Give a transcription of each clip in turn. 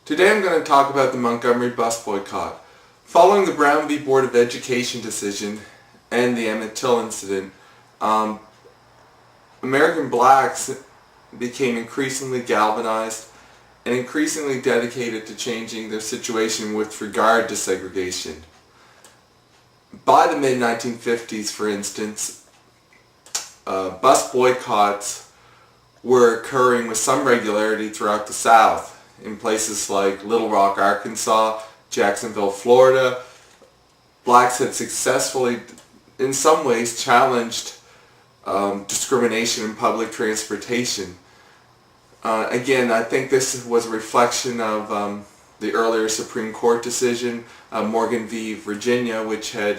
Today I'm going to talk about the Montgomery Bus Boycott. Following the Brown v. Board of Education decision and the Emmett Till incident, American blacks became increasingly galvanized and increasingly dedicated to changing their situation with regard to segregation. By the mid-1950s, for instance, bus boycotts were occurring with some regularity throughout the South, in places like Little Rock, Arkansas, Jacksonville, Florida. Blacks had successfully, in some ways, challenged discrimination in public transportation. Again, I think this was a reflection of the earlier Supreme Court decision, Morgan v. Virginia, which had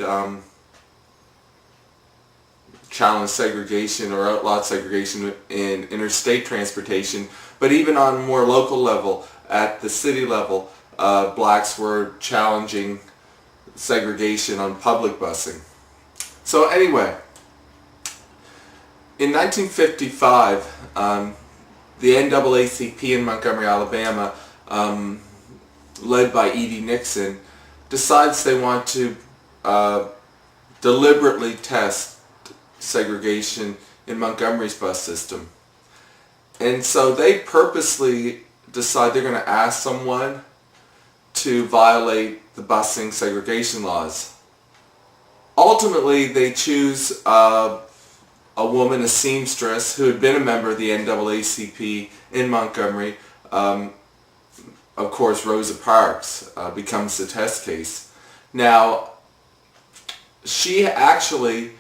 challenged segregation or outlawed segregation in interstate transportation. But even on a more local level, at the city level, blacks were challenging segregation on public busing. So anyway, in 1955, the NAACP in Montgomery, Alabama, led by E.D. Nixon, decides they want to deliberately test segregation in Montgomery's bus system. And so they purposely decide they're going to ask someone to violate the busing segregation laws. Ultimately, they choose a woman, a seamstress, who had been a member of the NAACP in Montgomery. Of course, Rosa Parks becomes the test case. Now, she actually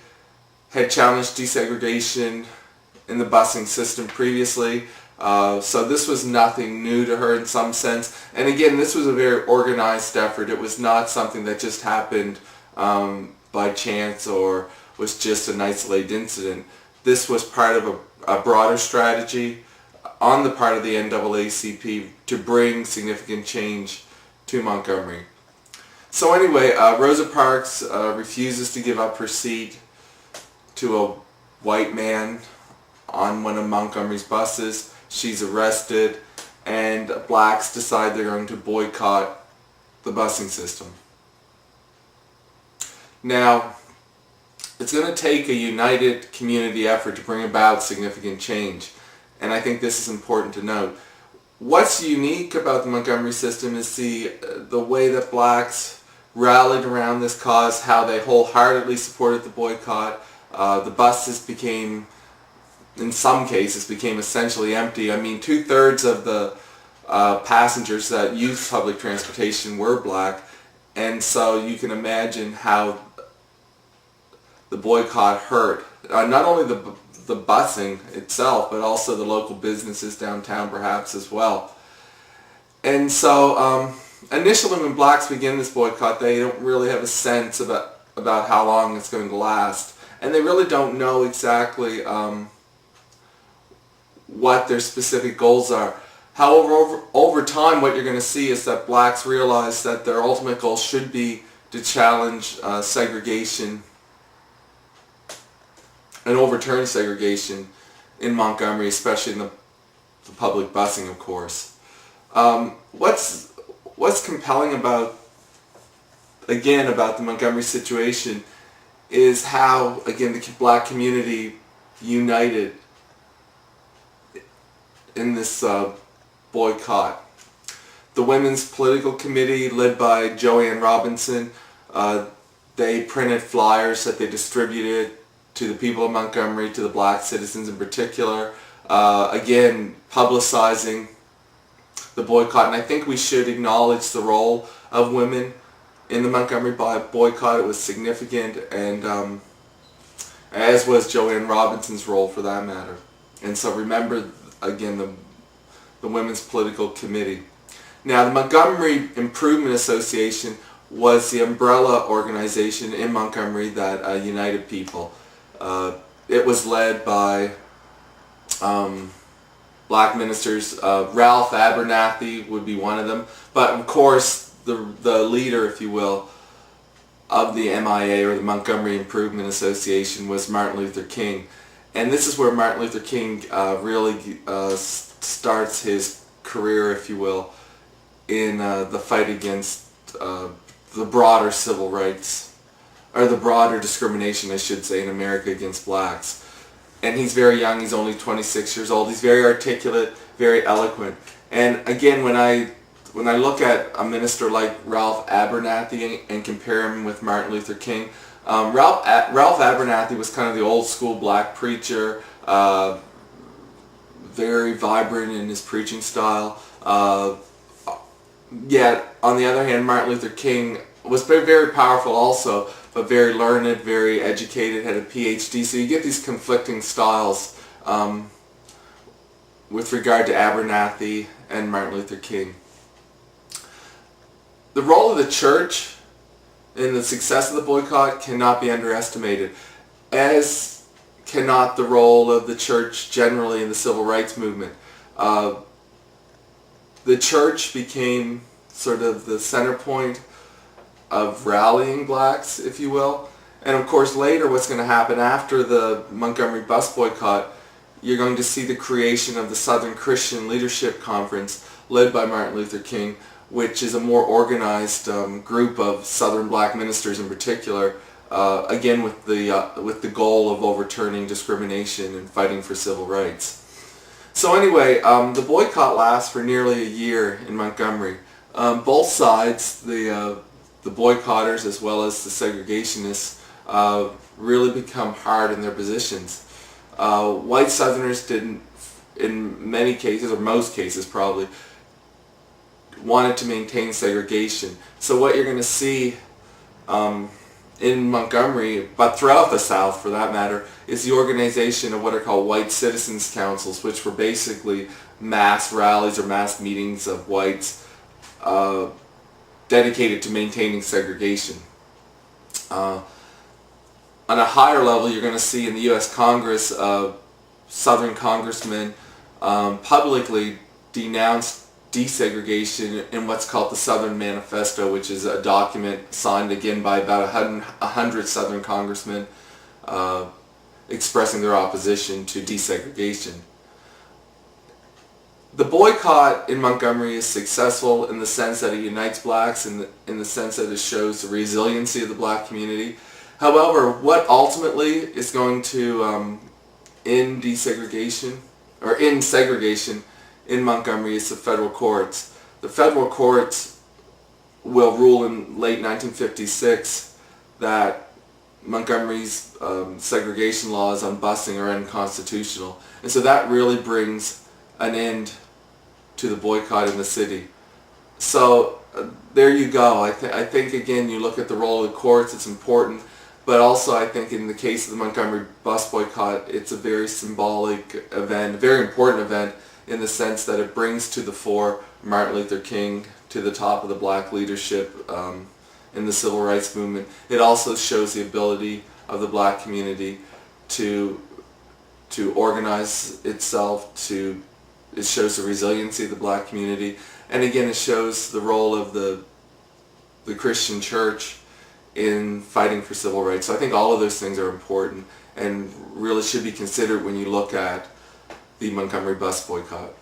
had challenged desegregation in the busing system previously, so this was nothing new to her in some sense. And again, this was a very organized effort. It was not something that just happened by chance or was just an isolated incident. This was part of a broader strategy on the part of the NAACP to bring significant change to Montgomery. So anyway, Rosa Parks refuses to give up her seat to a white man on one of Montgomery's buses. She's arrested, and blacks decide they're going to boycott the busing system. Now, it's going to take a united community effort to bring about significant change, and I think this is important to note. What's unique about the Montgomery system is the way that blacks rallied around this cause, how they wholeheartedly supported the boycott. The buses became, in some cases, became essentially empty. I mean, 2/3 of the passengers that used public transportation were black, and so you can imagine how the boycott hurt not only the busing itself, but also the local businesses downtown perhaps as well. And so initially when blacks begin this boycott, they don't really have a sense about how long it's going to last, and they really don't know exactly what their specific goals are. However, over time, what you're going to see is that blacks realize that their ultimate goal should be to challenge segregation and overturn segregation in Montgomery, especially in the public busing, of course. What's compelling about the Montgomery situation is how, again, the black community united in this boycott. The Women's Political Committee, led by Joanne Robinson, they printed flyers that they distributed to the people of Montgomery, to the black citizens in particular, again, publicizing the boycott. And I think we should acknowledge the role of women in the Montgomery boycott. It was significant, and as was Joanne Robinson's role for that matter. And so remember, again, the Women's Political Committee. Now, the Montgomery Improvement Association was the umbrella organization in Montgomery that united people. It was led by black ministers. Ralph Abernathy would be one of them. But of course, the leader, if you will, of the MIA, or the Montgomery Improvement Association, was Martin Luther King. And this is where Martin Luther King really starts his career, if you will, in the fight against the broader civil rights, or the broader discrimination, I should say, in America against blacks. And he's very young, he's only 26 years old, he's very articulate, very eloquent. And again, when I look at a minister like Ralph Abernathy and compare him with Martin Luther King, Ralph Abernathy was kind of the old school black preacher, very vibrant in his preaching style. Yet, on the other hand, Martin Luther King was very, very powerful also, but very learned, very educated, had a PhD. So you get these conflicting styles with regard to Abernathy and Martin Luther King. The role of the church in the success of the boycott cannot be underestimated, as cannot the role of the church generally in the civil rights movement. The church became sort of the center point of rallying blacks, if you will. And of course later what's going to happen after the Montgomery Bus Boycott, you're going to see the creation of the Southern Christian Leadership Conference led by Martin Luther King, which is a more organized group of Southern black ministers in particular, again with the goal of overturning discrimination and fighting for civil rights. So anyway, the boycott lasts for nearly a year in Montgomery. Both sides, the boycotters as well as the segregationists, really become hard in their positions. White Southerners didn't, in many cases, or most cases probably, wanted to maintain segregation. So what you're going to see in Montgomery, but throughout the South for that matter, is the organization of what are called white citizens councils, which were basically mass rallies or mass meetings of whites dedicated to maintaining segregation. On a higher level, you're going to see in the U.S. Congress Southern congressmen publicly denounce desegregation in what's called the Southern Manifesto, which is a document signed again by about 100 Southern congressmen expressing their opposition to desegregation. The boycott in Montgomery is successful in the sense that it unites blacks, in the sense that it shows the resiliency of the black community. However, what ultimately is going to end desegregation, or end segregation in Montgomery, is the federal courts. The federal courts will rule in late 1956 that Montgomery's segregation laws on busing are unconstitutional. And so that really brings an end to the boycott in the city. So there you go. I think again, you look at the role of the courts, it's important, but also I think in the case of the Montgomery Bus Boycott, it's a very symbolic event, a very important event, in the sense that it brings to the fore Martin Luther King to the top of the black leadership in the civil rights movement. It also shows the ability of the black community to organize itself, it shows the resiliency of the black community, and again it shows the role of the Christian church in fighting for civil rights. So I think all of those things are important and really should be considered when you look at the Montgomery Bus Boycott.